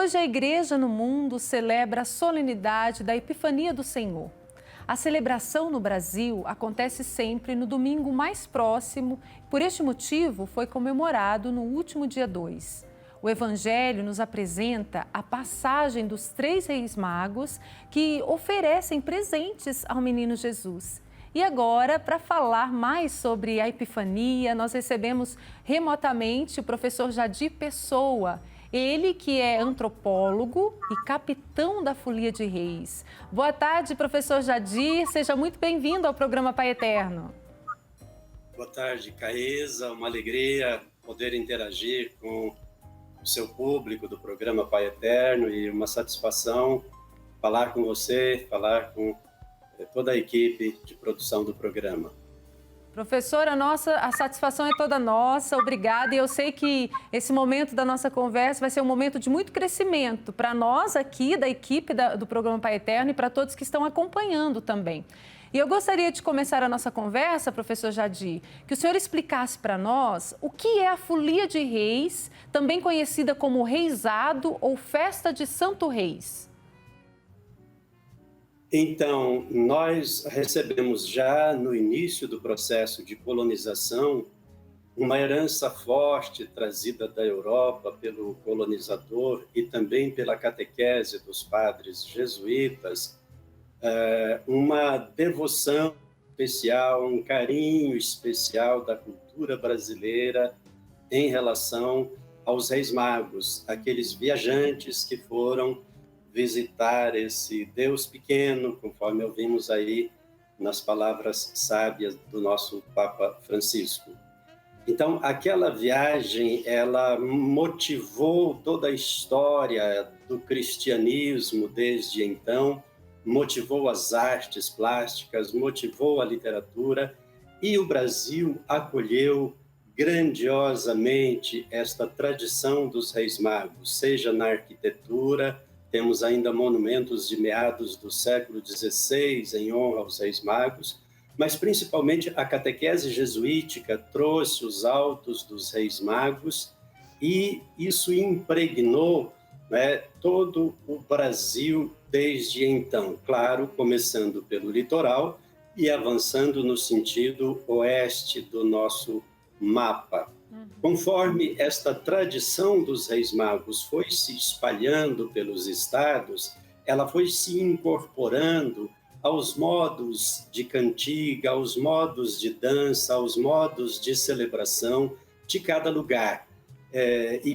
Hoje a Igreja no mundo celebra a solenidade da Epifania do Senhor. A celebração no Brasil acontece sempre no domingo mais próximo, por este motivo foi comemorado no último dia 2. O Evangelho nos apresenta a passagem dos 3 reis magos que oferecem presentes ao menino Jesus. E agora, para falar mais sobre a Epifania, nós recebemos remotamente o professor Jadir Pessoa. Ele que é antropólogo e capitão da Folia de Reis. Boa tarde, professor Jadir. Seja muito bem-vindo ao programa Pai Eterno. Boa tarde, Caísa. Uma alegria poder interagir com o seu público do programa Pai Eterno e uma satisfação falar com você, falar com toda a equipe de produção do programa. Professora, a satisfação é toda nossa, obrigada. E eu sei que esse momento da nossa conversa vai ser um momento de muito crescimento para nós aqui, da equipe do programa Pai Eterno e para todos que estão acompanhando também. E eu gostaria de começar a nossa conversa, professor Jadir, que o senhor explicasse para nós o que é a Folia de Reis, também conhecida como Reisado ou Festa de Santo Reis. Então, nós recebemos já no início do processo de colonização uma herança forte trazida da Europa pelo colonizador e também pela catequese dos padres jesuítas, uma devoção especial, um carinho especial da cultura brasileira em relação aos Reis Magos, aqueles viajantes que foram visitar esse Deus pequeno, conforme ouvimos aí nas palavras sábias do nosso Papa Francisco. Então, aquela viagem, ela motivou toda a história do cristianismo desde então, motivou as artes plásticas, motivou a literatura, e o Brasil acolheu grandiosamente esta tradição dos Reis Magos, seja na arquitetura. Temos ainda monumentos de meados do século XVI em honra aos Reis Magos, mas principalmente a catequese jesuítica trouxe os autos dos Reis Magos e isso impregnou, todo o Brasil desde então. Claro, começando pelo litoral e avançando no sentido oeste do nosso mapa. Conforme esta tradição dos Reis Magos foi se espalhando pelos estados, ela foi se incorporando aos modos de cantiga, aos modos de dança, aos modos de celebração de cada lugar. E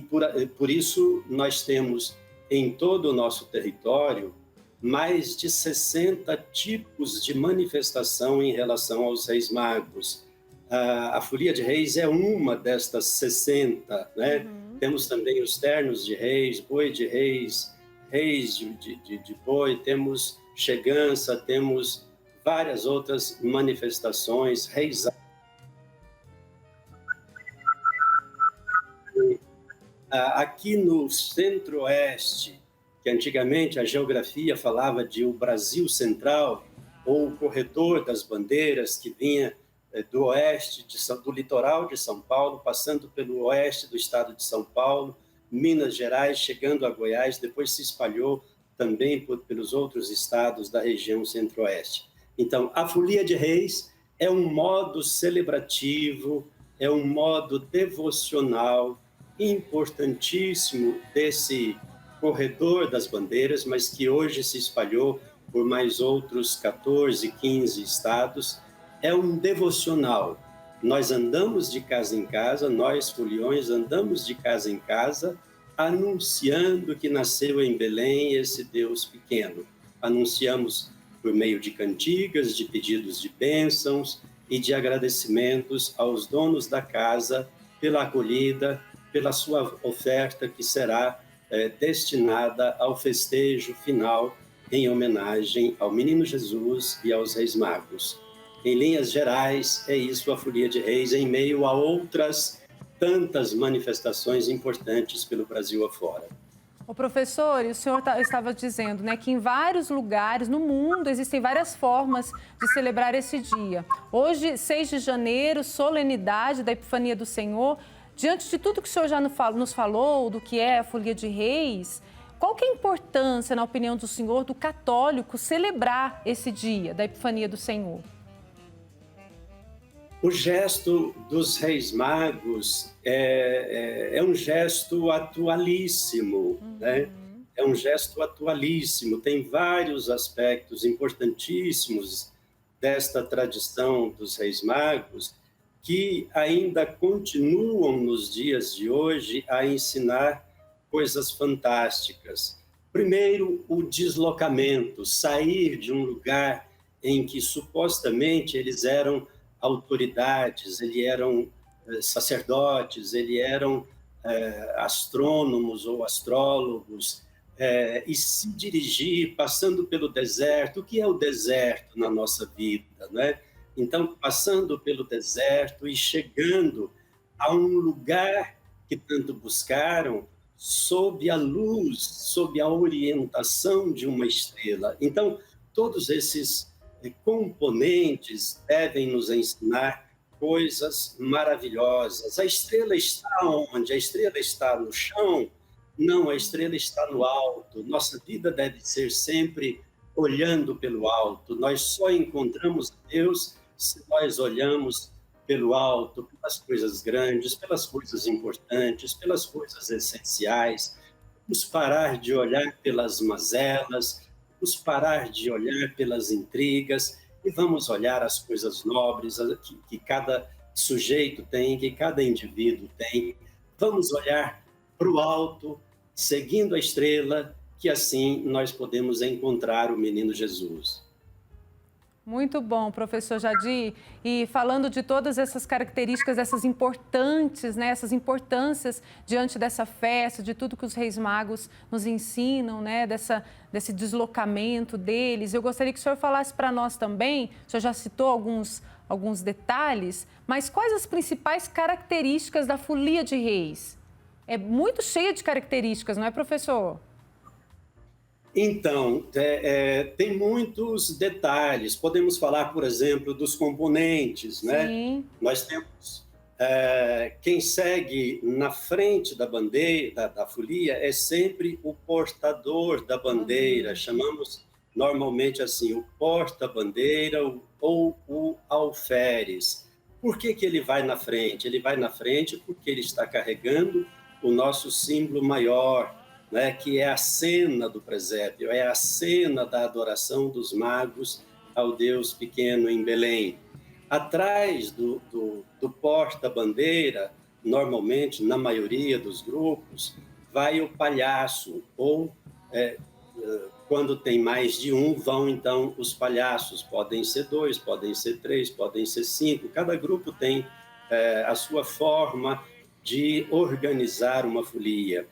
por isso nós temos em todo o nosso território mais de 60 tipos de manifestação em relação aos Reis Magos. A Folia de Reis é uma destas 60, né? Temos também os ternos de reis, boi de reis, reis de boi, temos chegança, temos várias outras manifestações, reis. Aqui no centro-oeste, que antigamente a geografia falava de o Brasil Central, ou o corredor das bandeiras que vinha do oeste, do litoral de São Paulo, passando pelo oeste do estado de São Paulo, Minas Gerais, chegando a Goiás, depois se espalhou também pelos outros estados da região centro-oeste. Então, a Folia de Reis é um modo celebrativo, é um modo devocional importantíssimo desse corredor das bandeiras, mas que hoje se espalhou por mais outros 14, 15 estados. É um devocional. Nós andamos de casa em casa, nós, foliões, andamos de casa em casa, anunciando que nasceu em Belém esse Deus pequeno. Anunciamos por meio de cantigas, de pedidos de bênçãos e de agradecimentos aos donos da casa pela acolhida, pela sua oferta que será destinada ao festejo final em homenagem ao Menino Jesus e aos Reis Magos. Em linhas gerais, é isso a Folia de Reis, em meio a outras tantas manifestações importantes pelo Brasil afora. O professor, e o senhor estava dizendo, que em vários lugares no mundo existem várias formas de celebrar esse dia. Hoje, 6 de janeiro, solenidade da Epifania do Senhor. Diante de tudo que o senhor já nos falou, do que é a Folia de Reis, Qual que é a importância, na opinião do senhor, do católico celebrar esse dia da Epifania do Senhor? O gesto dos Reis Magos é um gesto atualíssimo, né? É um gesto atualíssimo, tem vários aspectos importantíssimos desta tradição dos Reis Magos que ainda continuam nos dias de hoje a ensinar coisas fantásticas. Primeiro, o deslocamento, sair de um lugar em que supostamente eles eram autoridades, eles eram sacerdotes, eles eram astrônomos ou astrólogos, e se dirigir passando pelo deserto. O que é o deserto na nossa vida, né? Então, passando pelo deserto e chegando a um lugar que tanto buscaram, sob a luz, sob a orientação de uma estrela. Então, todos esses componentes devem nos ensinar coisas maravilhosas. A estrela está onde? A estrela está no chão? Não, a estrela está no alto. Nossa vida deve ser sempre olhando pelo alto. Nós só encontramos Deus se nós olhamos pelo alto, pelas coisas grandes, pelas coisas importantes, pelas coisas essenciais. Vamos parar de olhar pelas mazelas, vamos parar de olhar pelas intrigas e vamos olhar as coisas nobres que cada sujeito tem, que cada indivíduo tem. Vamos olhar para o alto, seguindo a estrela, que assim nós podemos encontrar o menino Jesus. Muito bom, professor Jadir. E falando de todas essas características, essas importantes, né, essas importâncias diante dessa festa, de tudo que os Reis Magos nos ensinam, né, desse deslocamento deles, eu gostaria que o senhor falasse para nós também, o senhor já citou alguns detalhes, mas quais as principais características da Folia de Reis? É muito cheia de características, não é, professor? Então, tem muitos detalhes. Podemos falar, por exemplo, dos componentes, né? Sim. Nós temos quem segue na frente da bandeira, da folia, é sempre o portador da bandeira. Chamamos normalmente assim, o porta-bandeira ou o alferes. Por que que ele vai na frente? Ele vai na frente porque ele está carregando o nosso símbolo maior, né, que é a cena do presépio, é a cena da adoração dos magos ao Deus pequeno em Belém. Atrás do porta-bandeira, normalmente, na maioria dos grupos, vai o palhaço, ou quando tem mais de um, vão então os palhaços. Podem ser 2, podem ser 3, podem ser 5. Cada grupo tem a sua forma de organizar uma folia.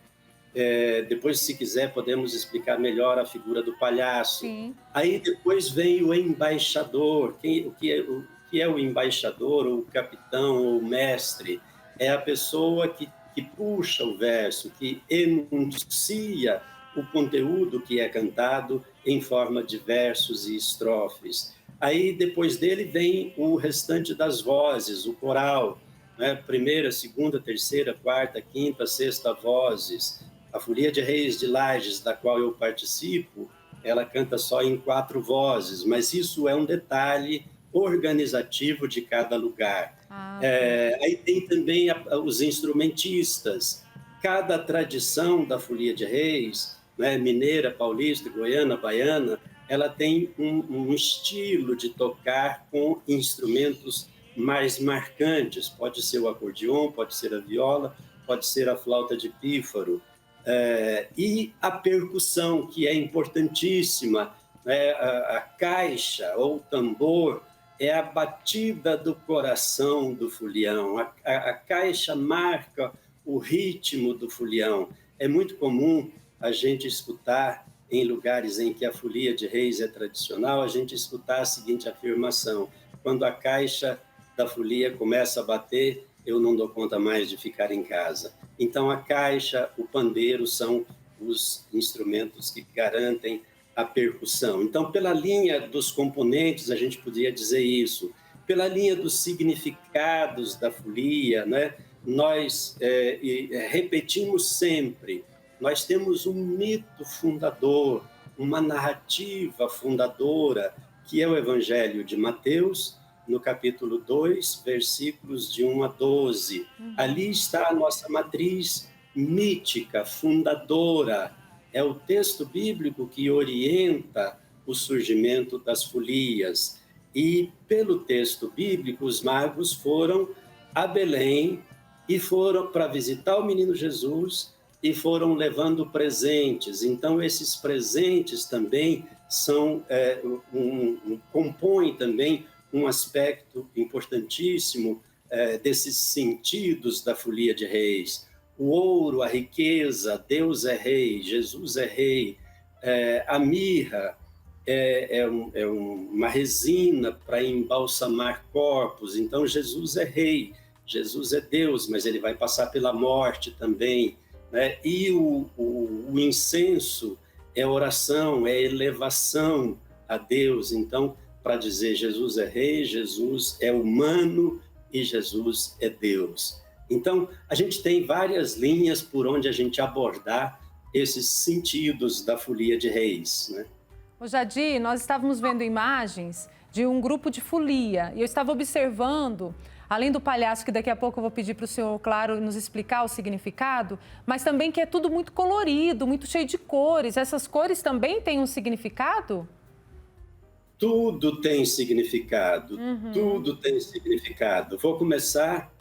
Depois, se quiser, podemos explicar melhor a figura do palhaço. Sim. Aí depois vem o embaixador. O que é o embaixador, ou o capitão, ou o mestre? É a pessoa que puxa o verso, que enuncia o conteúdo que é cantado em forma de versos e estrofes. Aí, depois dele, vem o restante das vozes, o coral, né? Primeira, segunda, terceira, quarta, quinta, sexta vozes. A Folia de Reis de Lages, da qual eu participo, ela canta só em 4 vozes, mas isso é um detalhe organizativo de cada lugar. Aí tem também os instrumentistas. Cada tradição da Folia de Reis, né, mineira, paulista, goiana, baiana, ela tem um estilo de tocar com instrumentos mais marcantes. Pode ser o acordeon, pode ser a viola, pode ser a flauta de pífaro. E a percussão, que é importantíssima, né? A caixa ou tambor é a batida do coração do folião. A caixa marca o ritmo do folião. É muito comum a gente escutar, em lugares em que a Folia de Reis é tradicional, a gente escutar a seguinte afirmação: quando a caixa da folia começa a bater, eu não dou conta mais de ficar em casa. Então, a caixa, o pandeiro são os instrumentos que garantem a percussão. Então, pela linha dos componentes, a gente poderia dizer isso. Pela linha dos significados da folia, né? Nós repetimos sempre nós temos um mito fundador, uma narrativa fundadora, que é o Evangelho de Mateus, no capítulo 2, versículos de 1 a 12. Ali está a nossa matriz mítica, fundadora. É o texto bíblico que orienta o surgimento das folias. E, pelo texto bíblico, os magos foram a Belém e foram para visitar o menino Jesus e foram levando presentes. Então, esses presentes também compõem também um aspecto importantíssimo desses sentidos da folia de reis. O ouro, a riqueza, Deus é rei, Jesus é rei, a mirra uma resina para embalsamar corpos. Então, Jesus é rei, Jesus é Deus, mas ele vai passar pela morte também, né? E o incenso é oração, é elevação a Deus. Então, para dizer Jesus é rei, Jesus é humano e Jesus é Deus. Então, a gente tem várias linhas por onde a gente abordar esses sentidos da folia de reis, né? Ô Jadir, nós estávamos vendo imagens de um grupo de folia e eu estava observando, além do palhaço, que daqui a pouco eu vou pedir para o senhor, claro, nos explicar o significado, mas também que é tudo muito colorido, muito cheio de cores. Essas cores também têm um significado? Tudo tem significado, tudo tem significado. Vou começar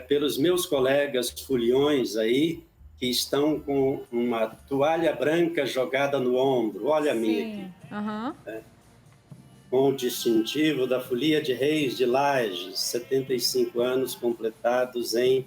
pelos meus colegas foliões aí, que estão com uma toalha branca jogada no ombro. Olha a minha aqui. Com o distintivo da Folia de Reis de Lages, 75 anos completados em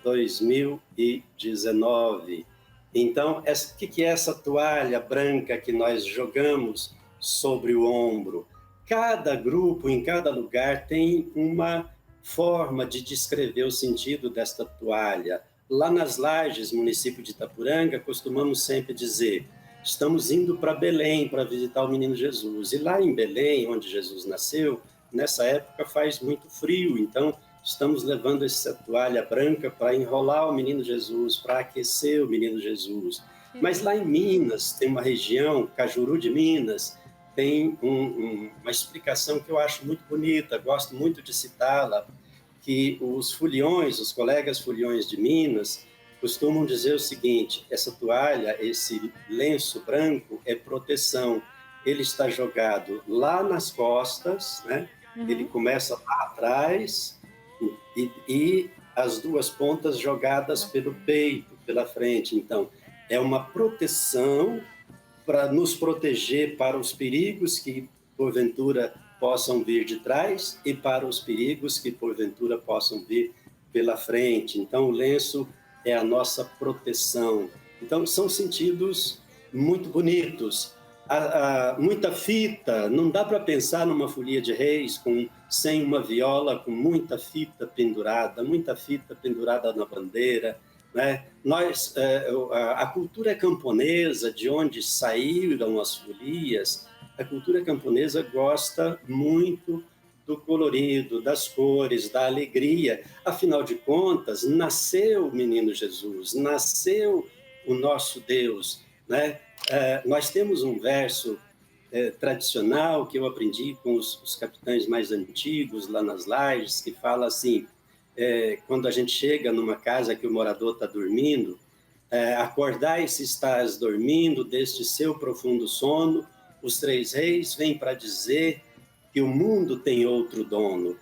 2019. Então, o que é essa toalha branca que nós jogamos sobre o ombro? Cada grupo, em cada lugar, tem uma forma de descrever o sentido desta toalha. Lá nas Lages, município de Itapuranga, costumamos sempre dizer: estamos indo para Belém para visitar o menino Jesus. E lá em Belém, onde Jesus nasceu, nessa época faz muito frio, então estamos levando essa toalha branca para enrolar o menino Jesus, para aquecer o menino Jesus. Mas lá em Minas, tem uma região, Cajuru de Minas, tem uma explicação que eu acho muito bonita, gosto muito de citá-la, que os foliões, os colegas foliões de Minas, costumam dizer o seguinte: essa toalha, esse lenço branco é proteção. Ele está jogado lá nas costas, né? Ele começa lá atrás e as duas pontas jogadas pelo peito, pela frente. Então, é uma proteção para nos proteger para os perigos que, porventura, possam vir de trás e para os perigos que, porventura, possam vir pela frente. Então, o lenço é a nossa proteção. Então, são sentidos muito bonitos. Muita fita, não dá para pensar numa folia de reis sem uma viola, com muita fita pendurada na bandeira, né? A cultura camponesa, de onde saíram as folias, a cultura camponesa gosta muito do colorido, das cores, da alegria. Afinal de contas, nasceu o menino Jesus, nasceu o nosso Deus, né? Nós temos um verso tradicional que eu aprendi com os capitães mais antigos lá nas Lajes, que fala assim: quando a gente chega numa casa que o morador está dormindo, acordai se estás dormindo deste seu profundo sono, os três reis vêm para dizer que o mundo tem outro dono.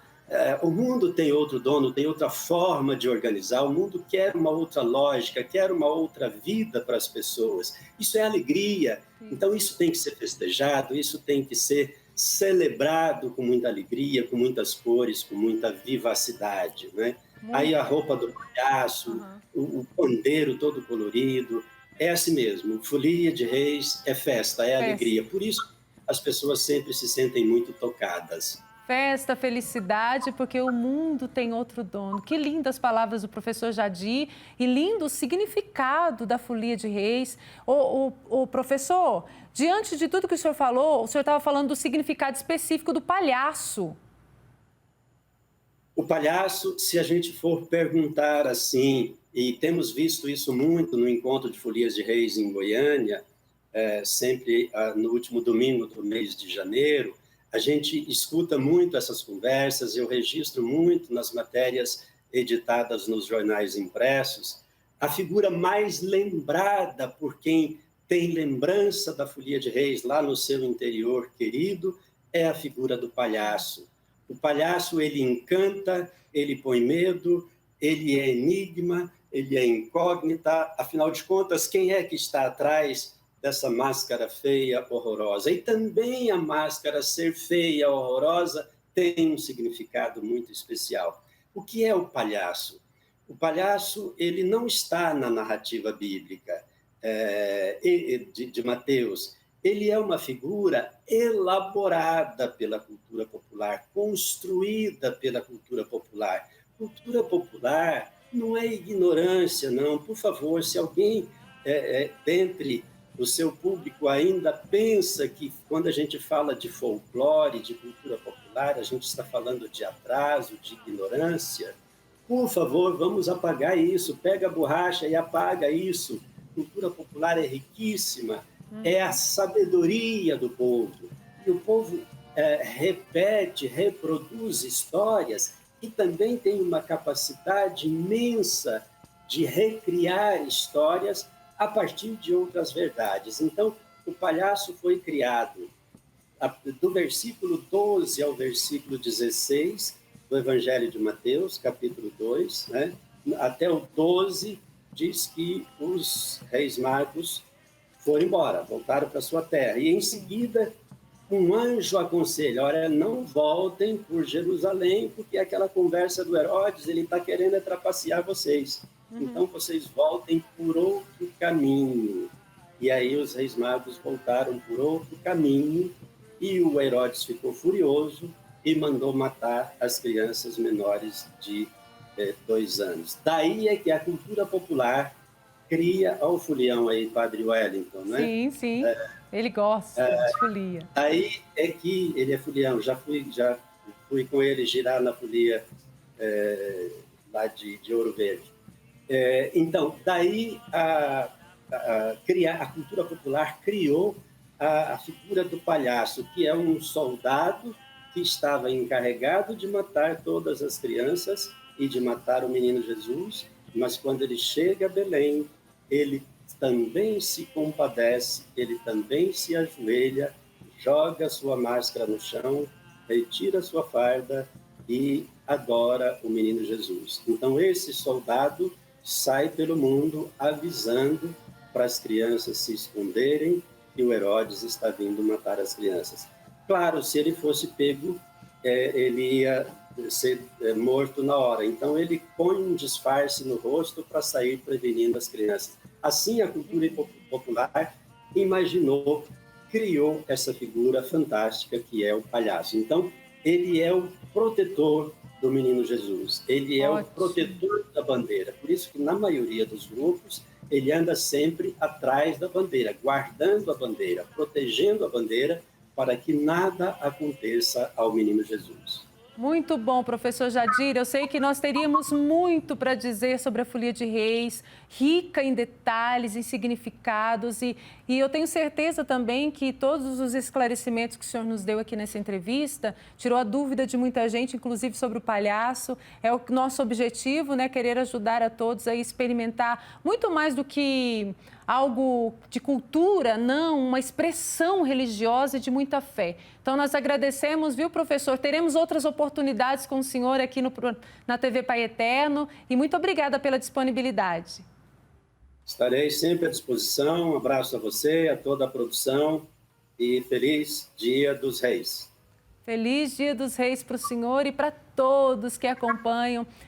O mundo tem outro dono, tem outra forma de organizar, o mundo quer uma outra lógica, quer uma outra vida para as pessoas. Isso é alegria, então isso tem que ser festejado, isso tem que ser celebrado com muita alegria, com muitas cores, com muita vivacidade, né? Aí a roupa do palhaço, o pandeiro todo colorido, é assim mesmo, folia de reis é festa, é alegria. Por isso as pessoas sempre se sentem muito tocadas. Festa, felicidade, porque o mundo tem outro dono. Que lindas palavras do professor Jadir e lindo o significado da folia de reis. O professor, diante de tudo que o senhor falou, o senhor estava falando do significado específico do palhaço. O palhaço, se a gente for perguntar assim, e temos visto isso muito no encontro de Folias de Reis em Goiânia, sempre no último domingo do mês de janeiro, a gente escuta muito essas conversas, eu registro muito nas matérias editadas nos jornais impressos, a figura mais lembrada por quem tem lembrança da Folia de Reis lá no seu interior querido é a figura do palhaço. O palhaço, ele encanta, ele põe medo, ele é enigma, ele é incógnita. Afinal de contas, quem é que está atrás dessa máscara feia, horrorosa? E também a máscara ser feia, horrorosa, tem um significado muito especial. O que é o palhaço? O palhaço, ele não está na narrativa bíblica de Mateus. Ele é uma figura elaborada pela cultura popular, construída pela cultura popular. Cultura popular não é ignorância, não. Por favor, se alguém dentre o seu público ainda pensa que quando a gente fala de folclore, de cultura popular, a gente está falando de atraso, de ignorância, por favor, vamos apagar isso. Pega a borracha e apaga isso. Cultura popular é riquíssima, é a sabedoria do povo. E o povo repete, reproduz histórias e também tem uma capacidade imensa de recriar histórias a partir de outras verdades. Então, o palhaço foi criado do versículo 12 ao versículo 16 do Evangelho de Mateus, capítulo 2, né? Até o 12, diz que os reis magos foram embora, voltaram para sua terra. E em seguida, um anjo aconselha, olha, não voltem por Jerusalém, porque aquela conversa do Herodes, ele está querendo trapacear vocês. Então, vocês voltem por outro caminho. E aí os reis magos voltaram por outro caminho, e o Herodes ficou furioso e mandou matar as crianças menores de 2 anos. Daí é que a cultura popular cria ao folião aí, Padre Wellington, né? Sim, sim. Ele gosta de folia. Aí é que ele é folião. Já fui com ele girar na folia lá de Ouro Verde. Então, daí a cultura popular criou a figura do palhaço, que é um soldado que estava encarregado de matar todas as crianças e de matar o menino Jesus, mas quando ele chega a Belém, ele também se compadece, ele também se ajoelha, joga sua máscara no chão, retira sua farda e adora o menino Jesus. Então, esse soldado sai pelo mundo avisando para as crianças se esconderem que o Herodes está vindo matar as crianças. Claro, se ele fosse pego, ele ia ser morto na hora. Então, ele põe um disfarce no rosto para sair prevenindo as crianças. Assim, a cultura popular imaginou, criou essa figura fantástica que é o palhaço. Então, ele é o protetor do menino Jesus. Ele é o protetor da bandeira. Por isso que, na maioria dos grupos, ele anda sempre atrás da bandeira, guardando a bandeira, protegendo a bandeira, para que nada aconteça ao menino Jesus. Muito bom, professor Jadir. Eu sei que nós teríamos muito para dizer sobre a Folia de Reis, rica em detalhes, em significados, e eu tenho certeza também que todos os esclarecimentos que o senhor nos deu aqui nessa entrevista tirou a dúvida de muita gente, inclusive sobre o palhaço. É o nosso objetivo, né? Querer ajudar a todos a experimentar muito mais do que algo de cultura, não, uma expressão religiosa e de muita fé. Então, nós agradecemos, viu, professor? Teremos outras oportunidades com o senhor aqui na TV Pai Eterno e muito obrigada pela disponibilidade. Estarei sempre à disposição. Um abraço a você, a toda a produção e feliz Dia dos Reis. Feliz Dia dos Reis para o senhor e para todos que acompanham